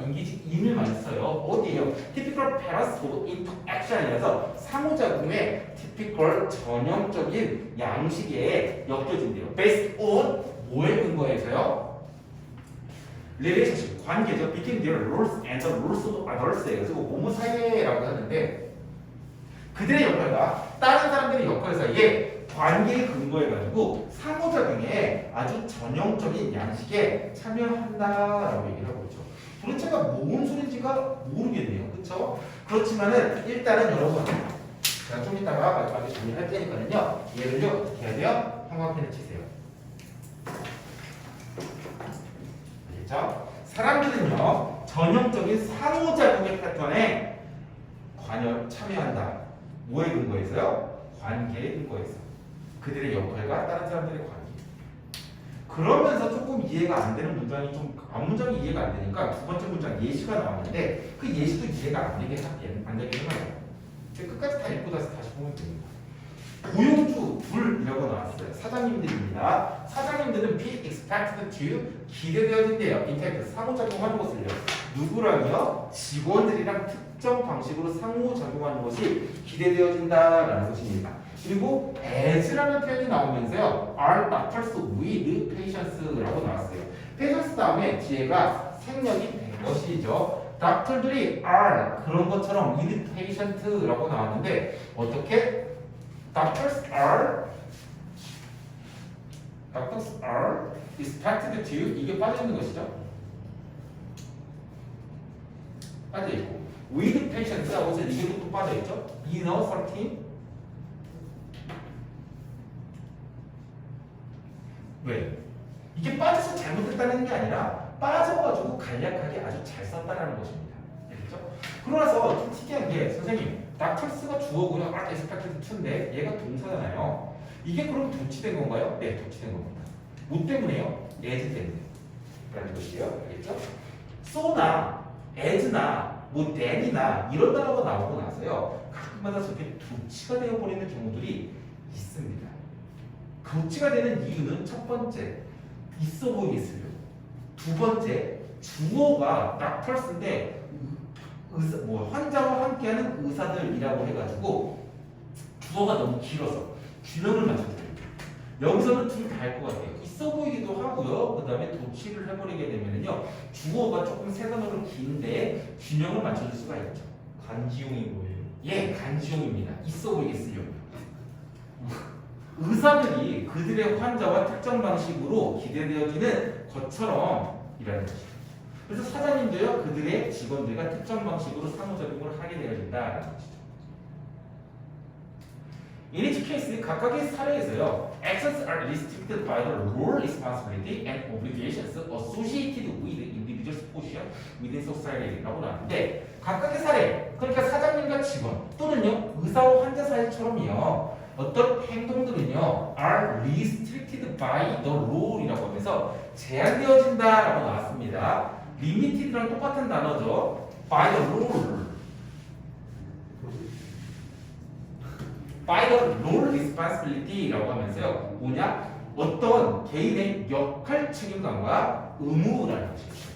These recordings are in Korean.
관계직 in을만 써요. 어디에요? typical parents of interaction이라서 상호작용의 typical 전형적인 양식에 엮여진대요. based on 뭐에 근거해서요? relationship, 관계죠. between their roles and the roles of others예요. 그리고 모모 사이라고 하는데 그들의 역할과 다른 사람들의 역할 사이에 관계에 근거해가지고 상호작용에 아주 전형적인 양식에 참여한다라고 얘기를 하고 있죠. 도대체가 뭔 소리인지가 모르겠네요. 그렇죠? 그렇지만은 일단은 여러분 제가 좀 이따가 마지막에 정리할 테니까는요. 얘를요 어떻게 해야 돼요? 형광펜을 치세요. 알겠죠? 사람들은요 전형적인 상호작용의 패턴에 참여한다. 뭐에 근거해서요? 관계에 근거해서. 그들의 역할과 다른 사람들의 관계. 그러면서 조금 이해가 안 되는 문장이 앞문장이 이해가 안 되니까 두 번째 문장 예시가 나왔는데 그 예시도 이해가 안 되게 해요. 끝까지 다 읽고 다시 보면 됩니다. 고용주 둘이라고 나왔어요. 사장님들입니다. 사장님들은 be expected to 기대되어진대요. 인터랙트 상호작용하는 것을요. 누구랑요? 직원들이랑 특정 방식으로 상호작용하는 것이 기대되어진다라는 것입니다. 그리고 as라는 표현이 나오면서요. are doctors with patients라고 나왔어요. patience 다음에 뒤에가 생략이 된 것이죠. doctor들이 are 그런 것처럼 with patient라고 나왔는데 어떻게? doctors are expected to 이게 빠져있는 것이죠. 빠져있고 with patients라고 해서 이게 또 빠져있죠. be no certain 왜? 이게 빠져서 잘못했다는 게 아니라 빠져가지고 간략하게 아주 잘 썼다는 것입니다. 알겠죠? 그러나서 좀 특이한 게 선생님 닥터스가 주어고요. are expected to인데 얘가 동사잖아요. 이게 그럼 도치된 건가요? 네, 도치된 겁니다. 뭐 때문에요? as 때문에 라는 것이에요. 알겠죠? so나 as나 뭐 then이나 이런 단어가 나오고 나서요. 가끔마다 저렇게 도치가 되어버리는 경우들이 있습니다. 도치가 되는 이유는 첫 번째 있어 보이게 쓰려고, 두 번째 주어가 doctors인데 환자와 함께하는 의사들이라고 해가지고 주어가 너무 길어서 균형을 맞춰드려요. 여기서는 둘 다 할 것 같아요. 있어 보이기도 하고요. 그 다음에 도치를 해버리게 되면은요 주어가 조금 세 단어로 긴데 균형을 맞춰줄 수가 있죠. 간지용이 뭐예요? 예, 간지용입니다. 있어 보이게 쓰려고요. 의사들이 그들의 환자와 특정 방식으로 기대되어지는 것처럼 일하는 것이죠. 그래서 사장님도요 그들의 직원들과 특정 방식으로 상호작용을 하게 되어진다는 것이죠. In each case, 각각의 사례에서요 actions are restricted by the role, responsibility, and obligations associated with the individual's position within society라고 나왔는데 각각의 사례, 그러니까 사장님과 직원 또는요 의사와 환자 사이처럼요 어떤 행동들은요 are restricted by the rule이라고 하면서 제한되어진다라고 나왔습니다. limited랑 똑같은 단어죠. by the rule, by the role responsibility라고 하면서요 뭐냐? 어떤 개인의 역할 책임감과 의무라는 것이죠.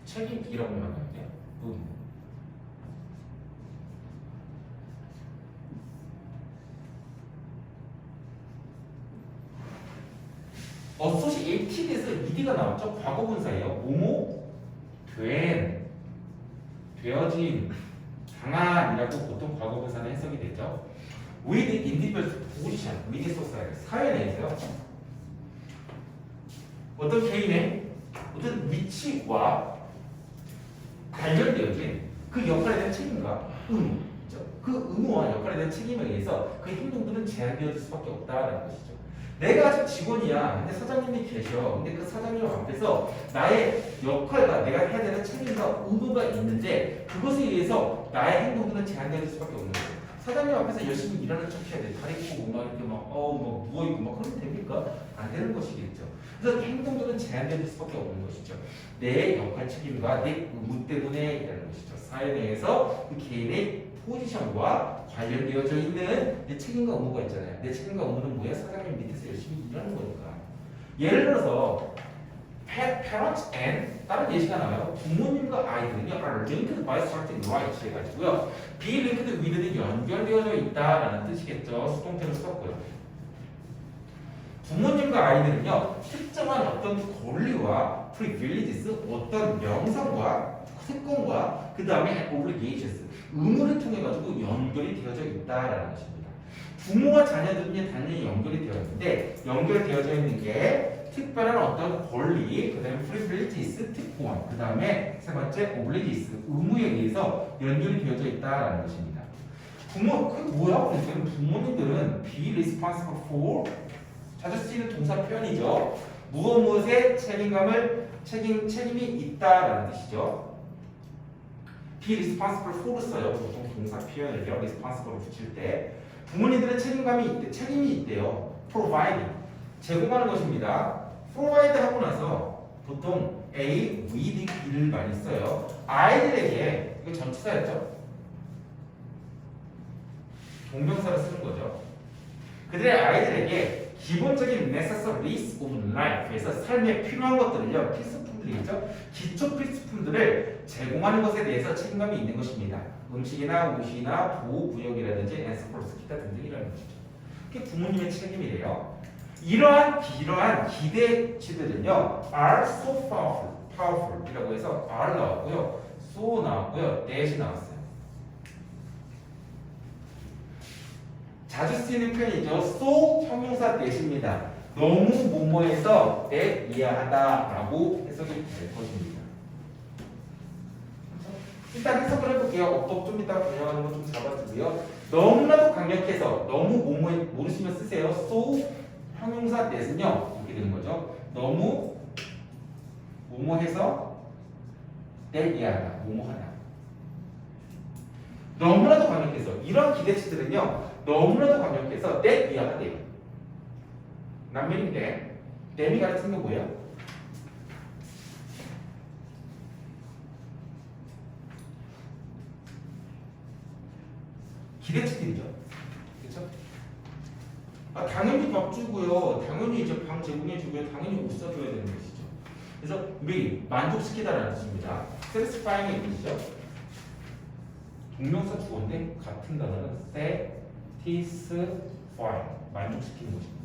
책임이라고 말하는데요. 의무. associated에서 ed가 나왔죠. 과거분사예요. 뭐뭐 되어진, 당한이라고 보통 과거분사는 해석이 되죠. with individual position, with society, 사회 내에서요. 어떤 개인의 어떤 위치와 관련되어진 그 역할에 대한 책임과 의무, 그 의무와 역할에 대한 책임에 의해서 그 행동들은 제한되어질 수밖에 없다라는 것이죠. 내가 아직 직원이야. 근데 사장님이 계셔. 근데 그 사장님 앞에서 나의 역할과 내가 해야 되는 책임과 의무가 있는데 그것에 의해서 나의 행동들은 제한되어질 수밖에 없는 거죠. 사장님 앞에서 열심히 일하는 척 해야 돼. 다리 꼬고 막 이렇게 막 누워있고 막 그러면 됩니까? 안 되는 것이겠죠. 그래서 행동들은 제한되어질 수밖에 없는 것이죠. 내 역할 책임과 내 의무 때문에 이라는 것이죠. 사회 내에서 그 개인의 포지션과 관련되어져 있는 내 책임과 의무가 있잖아요. 내 책임과 의무는 뭐야? 사장님 열심히 일하는 거니까. 예를 들어서 parents and 다른 예시가 나와요. 부모님과 아이들은요 are linked by certain rights 해가지고요. be linked with는 연결되어져 있다라는 뜻이겠죠. 수동태를 썼고요. 부모님과 아이들은요 특정한 어떤 권리와 privileges 어떤 명성과 특권과 그 다음에 obligations 의무를 통해 가지고 연결이 되어져 있다라는 것입니다. 부모와 자녀들은 당연히 연결이 되어 있는데 연결되어져 있는 게 특별한 어떤 권리, 그 다음에 privileges 특권, 그 다음에 세 번째 obligations 의무에 의해서 연결이 되어져 있다라는 것입니다. 그 뭐야? 그러니까 부모님들은 be responsible for 자주 쓰이는 동사 표현이죠. 무엇에 책임이 있다라는 뜻이죠. be responsible for를 써요. 보통 동사 표현을요. responsible을 붙일 때 부모님들은 책임이 있대요. provide 제공하는 것입니다. provide 하고 나서 보통 A, with, B를 많이 써요. 아이들에게 이거 전치사였죠. 동명사를 쓰는 거죠. 그들의 아이들에게 기본적인 necessaries of life에서 삶에 필요한 것들을요, 필수품들이죠. 기초 필수품들을 제공하는 것에 대해서 책임감이 있는 것입니다. 음식이나 옷이나 보호구역이라든지 엔스포르스 기타 등등이라는 것이죠. 그게 부모님의 책임이래요. 이러한 기대치들은요, are so powerful이라고 해서 are 나왔고요, so 나왔고요, that이 나왔어요. 자주 쓰이는 표현이죠. so 형용사 that입니다. 너무 뭐뭐해서 that 이하하다라고 해석이 될 것입니다. 일단 해석을 해볼게요. 어법 좀 이따 분양하는 거 좀 잡아주고요. 너무나도 강력해서 너무 뭐뭐 모르시면 쓰세요. so 형용사 that은요 이렇게 되는 거죠. 너무 뭐뭐해서 that 이하하다, 뭐뭐하다. 너무나도 강력해서 이런 기대치들은요 너무나도 강력해서 that 이하하대요. 난면인데 that이 가르치는 건 뭐예요? 기대치들이죠. 그렇죠? 당연히 밥 주고요. 당연히 이제 방 제공해 주고요. 당연히 옷 사줘야 되는 것이죠. 그래서 우리 만족시키다라는 뜻입니다. satisfying의 뜻이죠. 동명사 주어인데 같은 단어는 satisfy 만족시키는 것입니다.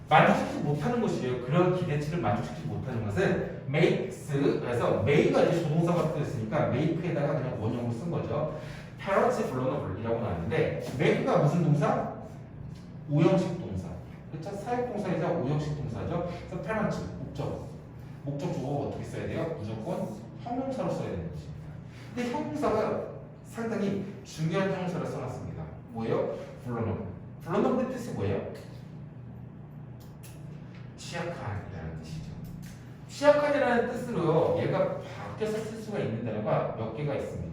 만족시키지 못하는 것이에요. 그런 기대치를 만족시키지 못하는 것은 makes 그래서 make가 이제 조동사가 되었으니까 make에다가 그냥 원형으로 쓴 거죠. parents vulnerable이라고 나왔는데 make가 무슨 동사? 오형식 동사. 그렇죠? 사역동사이자 오형식 동사죠. 그래서 parents 목적 주어가 어떻게 써야 돼요? 무조건 형용사로 써야 되는 것입니다. 근데 형용사가 상당히 중요한 형용사를 써놨습니다. 뭐예요? vulnerable. vulnerable의 뜻이 뭐예요? 취약한이라는 뜻이죠. 취약한이라는 뜻으로 얘가 바뀌어서 쓸 수가 있는 단어가 몇 개가 있습니다.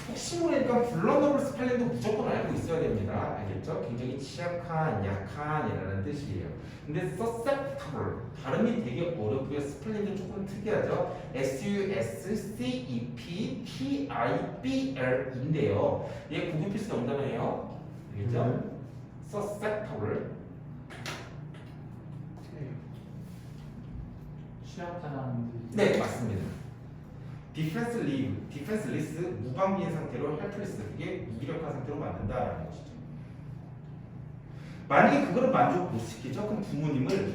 혹시 모르니까 vulnerable 스펠링도 무조건 알고 있어야 됩니다. 알겠죠? 굉장히 취약한, 약한이라는 뜻이에요. 근데 susceptible 발음이 되게 어렵고요. 스펠링도 조금 특이하죠. susceptible 얘 구분 필수 영단어예요. 알겠죠? susceptible 취약하다는 뜻. 네, 맞습니다. defenseless 무방비인 상태로 helpless 그게 무기력한 상태로 만든다라는 것이죠. 만약에 그거를 만족 못 시키죠, 그럼 부모님을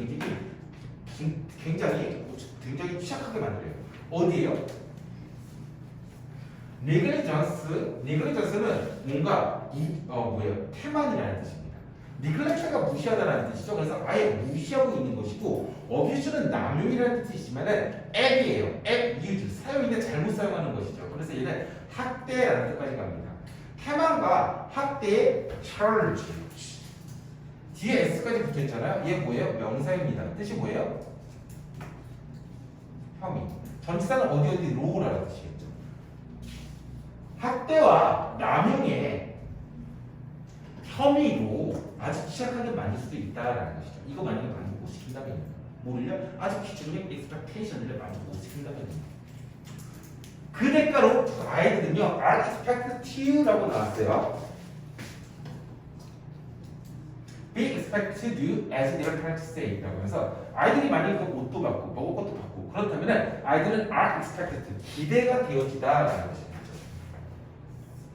굉장히 취약하게 만들어요. 어디에요? negligence는 뭔가 태만이라는 뜻입니다. neglect가 무시하다라는 뜻이죠. 그래서 아예 무시하고 있는 것이고, abuse는 남용이라는 뜻이지만은 ab이에요. abuse 사용인데 잘못 사용하는 것이죠. 그래서 얘는 학대라는 뜻까지 갑니다. 태만과 학대의 charge 뒤에 s까지 붙어있잖아요. 얘 뭐예요? 명사입니다. 뜻이 뭐예요? 혐의. 전치사는 어디 로우라는 뜻이겠죠. 학대와 남용의 혐의로 아주 취약하게 만들 수도 있다라는 것이죠. 이거 만약에 만족 못 시킨다면 뭐를요? 아주 기준적인 expectation을 만족 못 시킨다면 그 대가로 아이들은요 are expected to라고 나왔어요. be expected to do as their parents say 라고 해서 아이들이 만약에 그 옷도 받고 먹을 것도 받고 그렇다면 아이들은 are expected 기대가 되어지다라는 것입니다.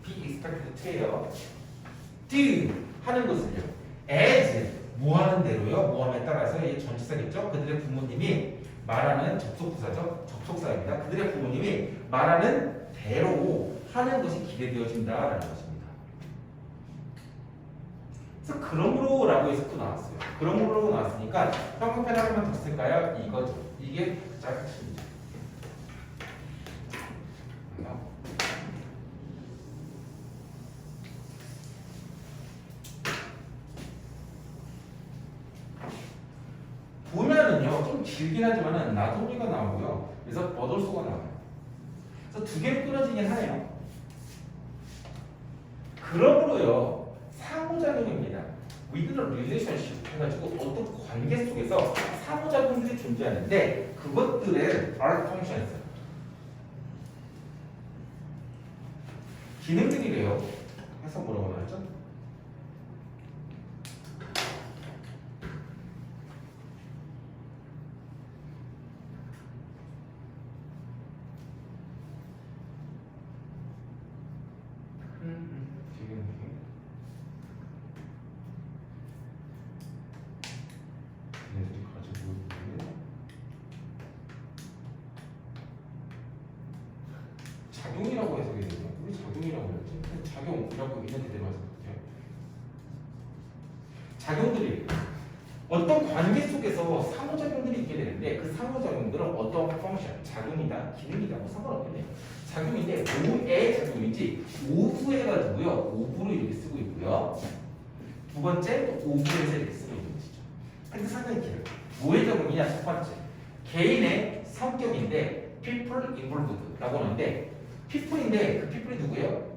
be expected to예요. do 하는 것을요 as 뭐 하는 대로요 뭐함에 따라서 이 전치사겠죠. 그들의 부모님이 말하는 접속부사죠. 접속사입니다. 그들의 부모님이 말하는 대로 하는 것이 기대되어진다라는 것입니다. 그래서 그러므로라고 해서 또 나왔어요. 그러므로 나왔으니까 형용편 하나만 더 쓸까요? 이거죠. 이게 가장 핵심이죠. 보면은요 좀 길긴 하지만은 나도미가 나오고요. 그래서 버돌소가 나와요. 그래서 두 개로 끊어지긴 하네요. 그러므로요 상호작용입니다. with the relationship 해가지고 어떤 관계 속에서 상호작용들이 존재하는데 그것들의 are functions 기능들이래요. 해서 뭐라고 나왔죠? 얘네들이 가지고 있는 작용이라고 해석이 되네요. 우리 작용이라고 했지? 작용이라고 있는 그대로 해석해요. 작용들이 어떤 관계 속에서 상호작용들이 있게 되는데 그 상호작용들은 어떤 펑션, 작용이다, 기능이다 뭐 상관없겠네요. 작용인데 오의 작용인지 오브 해가지고요 오브로 이렇게 쓰고 있고요. 두 번째 또 오브에서 이렇게 쓰고 있는 것이죠. 근데 상당히 길어요. 뭐의 작용이냐? 첫 번째 개인의 성격인데 people involved라고 하는데 people인데 그 people이 누구예요?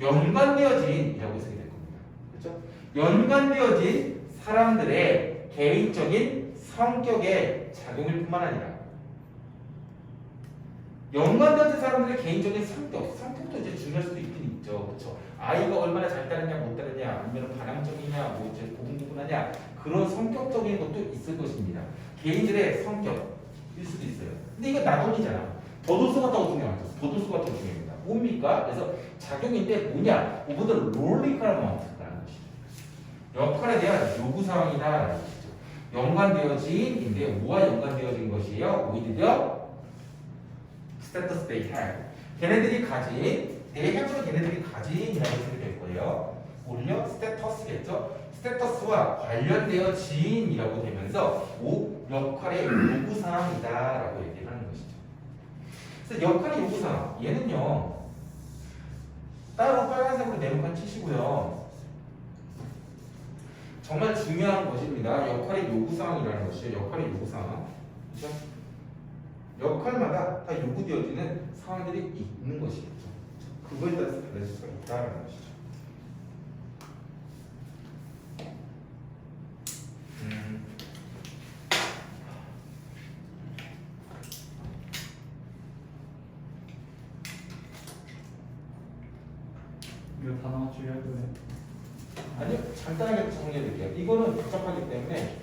연관되어진이라고 해석이 될 겁니다. 그렇죠? 연관되어진 사람들의 개인적인 성격의 작용일 뿐만 아니라 연관되어진 사람들의 개인적인 성격도 이제 중요할 수도 있긴 있죠. 그렇죠? 아이가 얼마나 잘 따르냐 못 따르냐 아니면 반항적이냐 뭐 이제 고분고분하냐 그런 성격적인 것도 있을 것입니다. 개인들의 성격일 수도 있어요. 근데 이거 나돈이잖아. 버도수가 더 중요하죠. 버도수가 더 중요합니다. 뭡니까? 그래서 작용인데 뭐냐? 오브더 롤리카라는 것이죠. 역할에 대한 요구사항이다라는 것이죠. 연관되어진인데 뭐와 연관되어진 것이에요? 오히려 status they have. 걔네들이 가진 they have는 걔네들이 가진이라고 해석이 될 거예요. 오히려 스테터스겠죠. 스테터스와 관련되어진이라고 되면서 역할의 요구사항이다라고 얘기를 하는 것이죠. 그래서 역할의 요구사항 얘는요 따로 빨간색으로 네모칸 치시고요. 정말 중요한 것입니다. 역할의 요구사항이라는 것이에요. 역할의 요구사항. 그렇죠? 역할마다 다 요구되어지는 상황들이 있는 것이겠죠. 그거에 따라서 달라질 수가 있다는 것이죠. 이거 단어 맞추기 할 거예요. 아니요, 간단하게 정리해 드릴게요. 이거는 복잡하기 때문에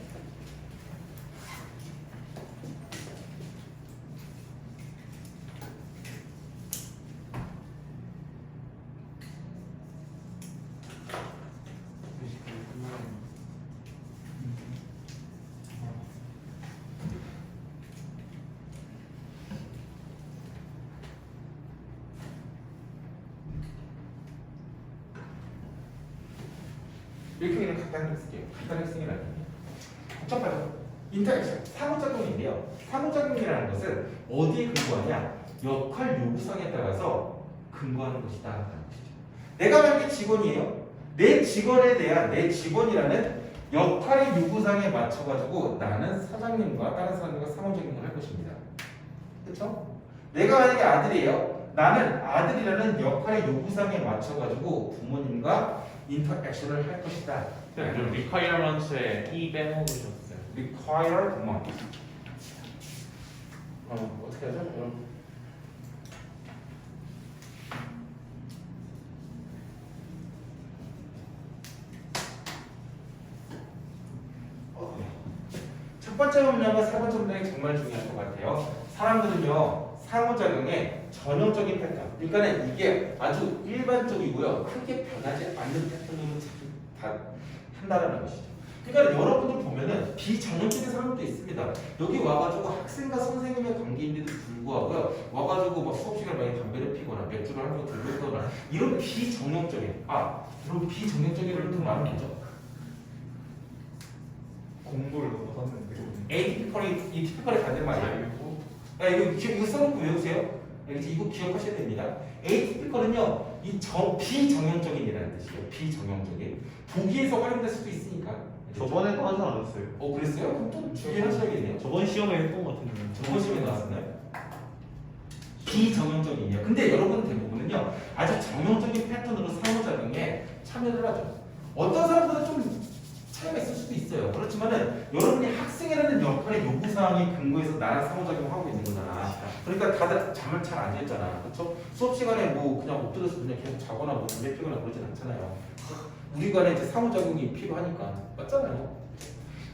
이렇게 그냥 간단하게 쓸게요. 간단하게 쓰는 게 나아요. 복잡하죠? 인터랙션, 상호작용인데요. 상호작용이라는 것은 어디에 근거하냐? 역할 요구사항에 따라서 근거하는 것이다. 라는 것이죠. 내가 만약에 직원이에요. 내 직원에 대한 내 직원이라는 역할의 요구사항에 맞춰가지고 나는 사장님과 다른 사람들과 상호작용을 할 것입니다. 그렇죠? 내가 만약에 아들이에요. 나는 아들이라는 역할의 요구사항에 맞춰가지고 부모님과 인터액션을 할 것이다. 좀 requirements에 E 빼먹으셨어요. require 뭐 어떻게 하죠? 그럼 첫 번째 문장과 세 번째 문장이 정말 중요한 것 같아요. 사람들은요 상호작용의 전형적인 패턴, 그러니까 이게 아주 일반적이고요 크게 변하지 않는 패턴으로 다 한다라는 것이죠. 그러니까 여러분들 보면은 비전형적인 사람도 있습니다. 여기 와가지고 학생과 선생님의 관계인데도 불구하고요 와가지고 막 수업 시간에 많이 담배를 피거나 맥주를 한번 들고 있거나 이런 비전형적인 그런 비전형적인을 좀 많은 거죠. 공부를 너무 샀는데. 에이티피컬이 이 티피컬의 반대말이에요. 이거 써놓고 외우세요. 이거 기억하셔야 됩니다. 에이티피컬은요 이 비정형적인이라는 뜻이에요. 비정형적인 보기에서 활용될 수도 있으니까. 저번에도 하지 않았어요. 그랬어요? 그럼 또 주의하셔야겠네요. 저번 시험에 했던 것 같은데. 저번 시험에 나왔나요? 비정형적인이요. 근데 여러분 대부분은요 아주 정형적인 패턴으로 상호작용에 참여를 하죠. 어떤 사람들은 좀 차이가 있을 수도 있어요. 그렇지만은 여러분이 학생이라는 역할의 요구사항에 근거해서 나랑 상호작용하고 있는 거잖아. 그러니까 다들 잠을 잘 안 잤잖아. 그렇죠? 수업 시간에 뭐 그냥 엎드려서 그냥 계속 자거나 뭐 담배 피거나 그러진 않잖아요. 우리 간에 이제 상호작용이 필요하니까. 맞잖아요.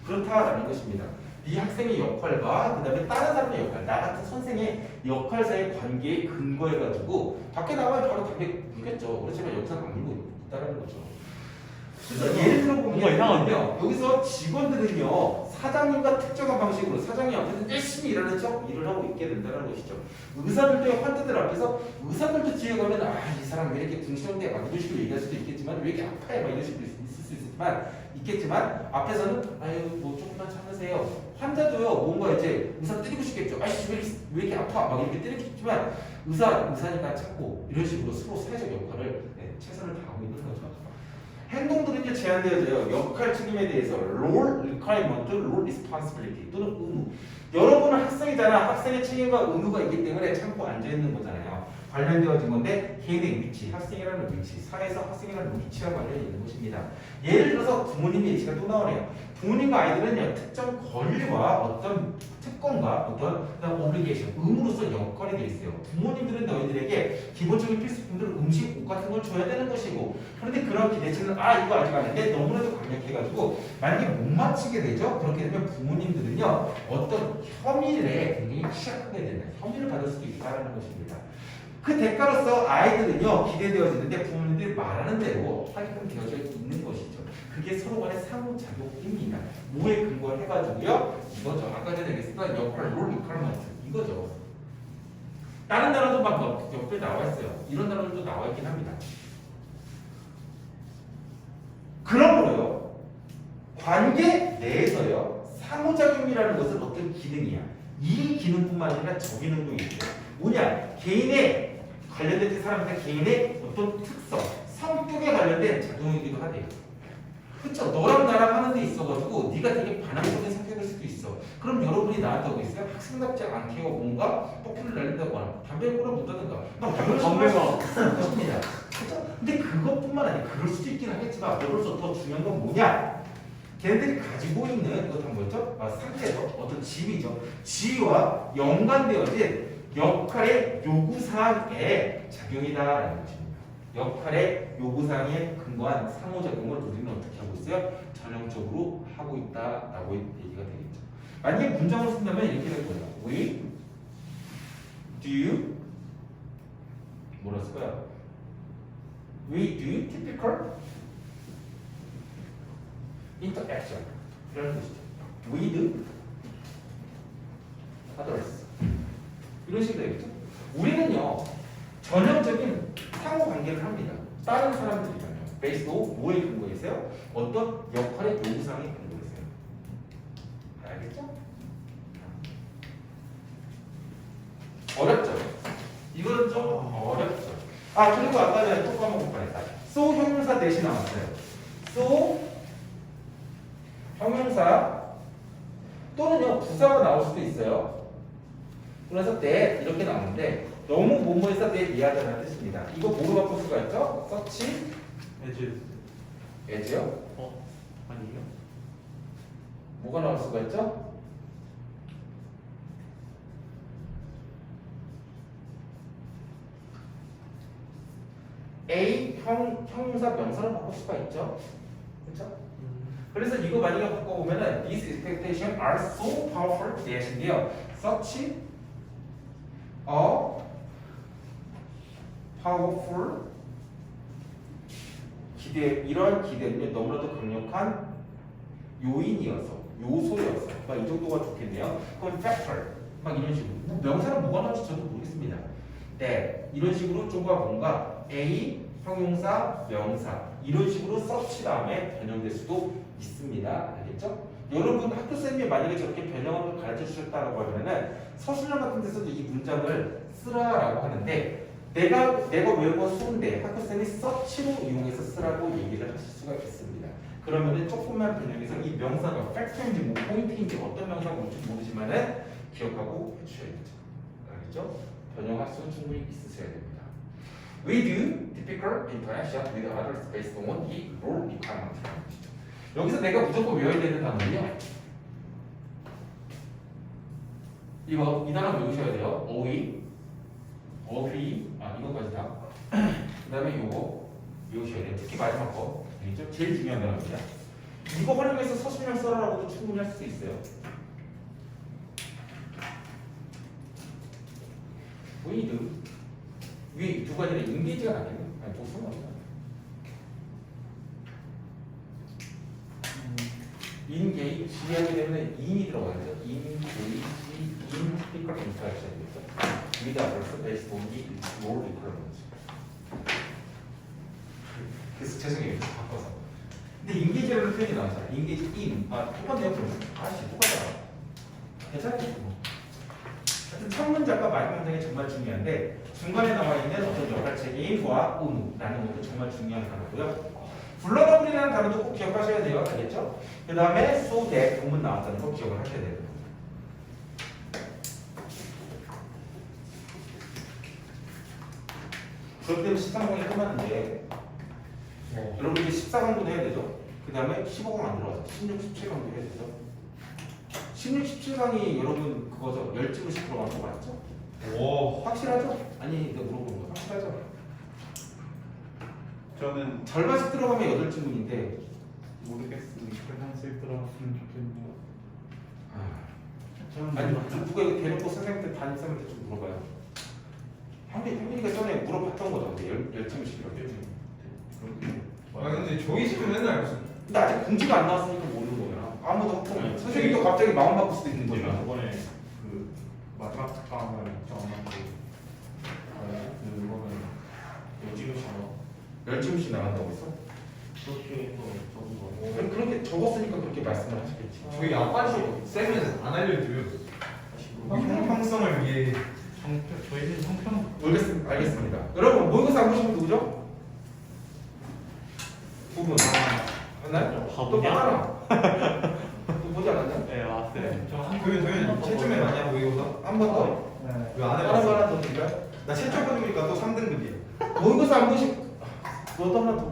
그렇다라는 것입니다. 이 학생의 역할과 그 다음에 다른 사람의 역할, 나 같은 선생의 역할 사이의 관계에 근거해가지고 밖에 나가면 바로 담배 피겠죠. 그렇지만 여기서 안 물고 있다는 거죠. 그래서 예를 들어 뭔가 이상한데요? 여기서 직원들은요 사장님과 특정한 방식으로 사장이 앞에서 열심히 일하는 척 일을 하고 있게 된다는 것이죠. 의사들도 환자들 앞에서 의사들도 뒤에 가면 이 사람 왜 이렇게 궁시렁대 막 이런 식으로 얘기할 수도 있겠지만 왜 이렇게 아파요 막 이런 식으로 있을 수 있겠지만 앞에서는 뭐 조금만 참으세요. 환자도요 뭔가 이제 의사 때리고 싶겠죠. 왜 이렇게 아파 막 이렇게 때리고 싶지만 의사니까 참고 이런 식으로 서로 사회적 역할을 최선을 다하고 있는 거죠. 행동들은 이제 제한되어져요. 역할 책임에 대해서 role requirement, role responsibility 또는 의무. 여러분은 학생이잖아. 학생의 책임과 의무가 있기 때문에 참고 앉아 있는 거잖아요. 관련되어진 건데 개인의 위치, 학생이라는 위치, 사회에서 학생이라는 위치와 관련이 있는 것입니다. 예를 들어서 부모님의 위치가 또 나오네요. 부모님과 아이들은요 특정 권리와 어떤 특권과 어떤 오블리게이션, 의무로서 연관이 되어 있어요. 부모님들은 너희들에게 기본적인 필수품들, 음식, 옷 같은 걸 줘야 되는 것이고, 그런데 그런 기대치는 이거 아직 안 했는데 너무나도 강력해가지고 만약에 못 맞추게 되죠. 그렇게 되면 부모님들은요 어떤 혐의를 굉장히 취약하게 된다. 혐의를 받을 수도 있다는 것입니다. 그 대가로서 아이들은요 기대되어지는데 부모님들이 말하는 대로 하게끔 되어져 있는 것이죠. 그게 서로 간의 상호작용입니다. 뭐에 근거해가지고요 이거죠. 아까 전에 얘기했던 역할, 롤, 리퀄먼트 이거죠. 다른 단어도 막 옆에 나와 있어요. 이런 단어들도 나와 있긴 합니다. 그러므로요 관계 내에서요 상호작용이라는 것은 어떤 기능이야. 이 기능뿐만 아니라 저 기능도 있죠. 뭐냐? 개인의 관련된 사람한테 개인의 어떤 특성, 성격에 관련된 작용이기도 하대요. 그렇죠? 너랑 나랑 하는 데 있어가지고 네가 되게 반항적인 성격일 수도 있어. 그럼 여러분이 나한테 하고 있어요? 학생답지 않게요. 뭔가 뽀삐를 날린다거나 담배를 꼬라 묻다든가 담배가 것입니다. 그렇죠? 근데 그것뿐만 아니라 그럴 수도 있긴 하겠지만 여기서 더 중요한 건 뭐냐? 걔네들이 가지고 있는 그것은 뭐죠? 상태죠. 어떤 지위죠. 지위와 연관되어진 역할의 요구사항의 작용이다라는 것입니다. 역할의 요구사항에 근거한 상호작용을 우리는 어떻게 하고 있어요? 전형적으로 하고 있다라고 얘기가 되겠죠. 만약에 문장으로 쓴다면 이렇게 될 거예요. We do 뭐라 쓸 거야? We do typical interaction 이라는 것이죠. with others 이런 식으로 되겠죠. 우리는요 전형적인 상호 관계를 합니다. 다른 사람들이잖아요. based on 뭐에 근거해서요? 어떤 역할의 요구사항에 근거해서요. 알겠죠? 어렵죠? 이거는 좀 어렵죠. 그리고 아까 전에 또 까먹을 뻔했다. so 형용사 대신 나왔어요. so 형용사 또는요 부사가 나올 수도 있어요. 그래서 때 이렇게 나오는데 너무 뭐뭐해서 때 미하다는 뜻입니다. 이거 뭐로 바꿀 수가 있죠? 서치 as요? 아니에요? 뭐가 나올 수가 있죠? A 형용사 명사로 바꿀 수가 있죠. 그렇죠? 그래서 이거 만약에 바꿔보면은 these expectations are so powerful that인데요. such a powerful 이러한 기대는 너무나도 강력한 요소여서 막 이 정도가 좋겠네요. 그건 factor 막 이런 식으로 뭐 명사는 뭐가 나올지 저도 모르겠습니다. 네, 이런 식으로 좀가 뭔가 A 형용사 명사 이런 식으로 such 다음에 변형될 수도 있습니다. 알겠죠? 여러분 학교 쌤이 만약에 저렇게 변형을 가르쳐 주셨다고 하면은 서술형 같은 데서도 이 문장을 쓰라라고 하는데 내가 외워 쓰는데 학교 쌤이 such로 이용해서 쓰라고 얘기를 하실 수가 있습니다. 그러면은 조금만 변형해서 이 명사가 팩터인지 뭐 포인트인지 어떤 명사가 뭔지 모르지만은 기억하고 해주셔야겠죠. 알겠죠? 변형할 수 충분히 있으셔야 됩니다. With typical interaction with others based on the role requirement라는 것이죠. 여기서 내가 무조건 외워야 되는 단어는요. 이 단어 외우셔야 돼요. 어휘, 이거까지 다. 그 다음에 요거 외우셔야 돼요. 특히 마지막 거. 알겠죠? 제일 중요한 단어입니다. 이거 활용해서 서술형 써라라고도 충분히 할 수 있어요. 위 두 가지는 인게이지가 나겠네. 아니, 보수는 없나? 인게이지 하게 되면 인이 들어가야죠. 인게이지, 인티피컬 인터랙션이겠죠. 위다 벌써 베이스 온기 롤 리퀄러먼트. 그래서 죄송해요. 바꿔서. 근데 인게이지라는 표현이 나왔잖아요. 인게이지 인. 똑같네요. 똑같아. 괜찮겠죠. 뭐. 하여튼 첫 문장과 마지막 문장이 정말 중요한데 중간에 나와 있는 어떤 역할책임과 의무라는 것도 정말 중요한 단어고요. 불러다보리라는 단어도 꼭 기억하셔야 돼요. 알겠죠? 그 다음에 so that 본문 나왔다는 거 기억을 하셔야 돼요. 그렇기 때문에 13강이 끝났는데 여러분 이제 14강도 해야 되죠? 그 다음에 15강 안 들어가죠. 16, 17강도 해야 되죠? 16, 17강이 여러분 그거죠? 10질문씩 들어가는 거 맞죠? 오. 확실하죠? 아니 내가 물어보는 거 확실하죠? 저는 절반씩 들어가면 8질문인데 모르겠습니다. 한씩 들어갔으면 좋겠네요. 아니 누가 이거 대놓고 선생님한테 담임쌤한테 좀 물어봐요. 현빈이가 전에 물어봤던 거죠. 근데 10질문씩이라고. 근데 저희 집은 맨날 알고 있어요. 근데 아직 공지가 안 나왔으니까 모르는 거잖아. 아무도 확정. 선생님도 갑자기 마음 바꿀 수도 있는 제가 거잖아. 저번에 그 마지막 방을 정하고 그거는 요지로 잡아 10질문씩 나간다고 했어? 그렇게 해서 적은 거고 그럼 그렇게 적었으니까 그렇게 말씀을 하시겠지. 저희 아빠도 쌤은 안 알려줘요. 형평성을 위해. 저희는 형평 알겠습니다. 여러분 모의고사 안 보신 분 누구죠? 두 분. 맞나요? 또 바보냐? 하나. 또 보지 않았나요? 네 왔어요. 도현 채점에 많이 하고 이거보다? 한 번 더? 왜안 하나 해봤어? 더 드릴까요? 나 채점 받으니까 또 3등급이야. 모의고사 안 보신 너도 하나 더